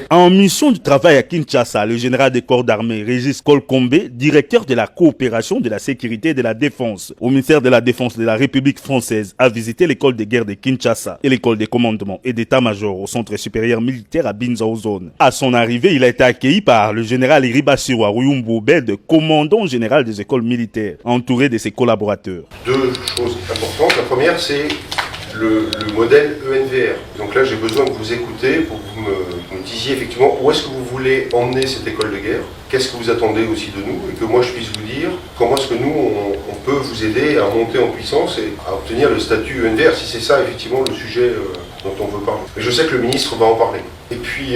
En mission de travail à Kinshasa, le général des corps d'armée Régis Kolkombe, directeur de la coopération de la sécurité et de la défense au ministère de la Défense de la République française, a visité l'école de guerre de Kinshasa et l'école de commandement et d'état-major au centre supérieur militaire à Binza-Zone. À son arrivée, il a été accueilli par le général Iribasiwa Ruyumbu Obed, commandant général des écoles militaires, entouré de ses collaborateurs. Deux choses importantes. La première, c'est le modèle ENVR. Donc là, j'ai besoin que vous écoutez pour que vous me disiez effectivement où est-ce que vous voulez emmener cette école de guerre, qu'est-ce que vous attendez aussi de nous, et que moi je puisse vous dire comment est-ce que nous, on peut vous aider à monter en puissance et à obtenir le statut ENVR, si c'est ça effectivement le sujet dont on veut parler. Et je sais que le ministre va en parler. Et puis,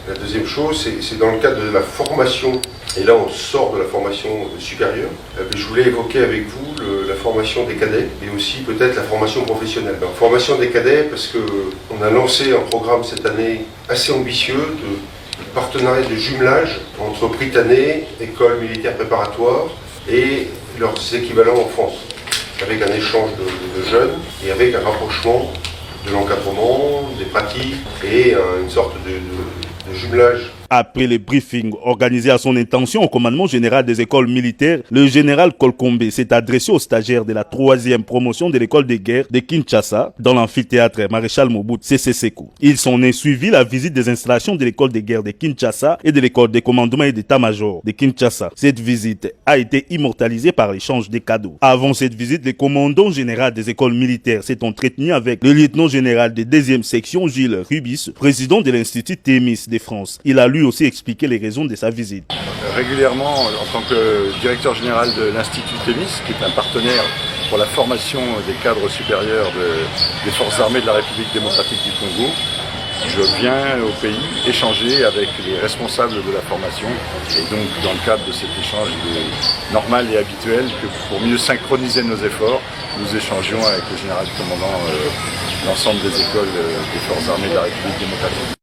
la deuxième chose, c'est dans le cadre de la formation, et là on sort de la formation supérieure, je voulais évoquer avec vous la formation des cadets et aussi peut-être la formation professionnelle. La formation des cadets parce qu'on a lancé un programme cette année assez ambitieux de partenariat de jumelage entre Prytanée, école militaire préparatoire et leurs équivalents en France, avec un échange de jeunes et avec un rapprochement de l'encadrement, des pratiques et une sorte de jumelage. Après le briefing organisé à son intention au commandement général des écoles militaires, le général Kolkombe s'est adressé aux stagiaires de la 3e promotion de l'école de guerre de Kinshasa dans l'amphithéâtre Maréchal Mobutu Sese Seko. Il s'en est suivi la visite des installations de l'école de guerre de Kinshasa et de l'école de commandement et d'état-major de Kinshasa. Cette visite a été immortalisée par l'échange des cadeaux. Avant cette visite, le commandant général des écoles militaires s'est entretenu avec le lieutenant général de 2e section Gilles Rubis, président de l'Institut Thémis de France. Il a lui aussi expliqué les raisons de sa visite. Régulièrement, en tant que directeur général de l'Institut Thémis, qui est un partenaire pour la formation des cadres supérieurs des forces armées de la République démocratique du Congo, je viens au pays échanger avec les responsables de la formation. Et donc, dans le cadre de cet échange, il est normal et habituel que pour mieux synchroniser nos efforts, nous échangions avec le général commandant l'ensemble des écoles des forces armées de la République démocratique.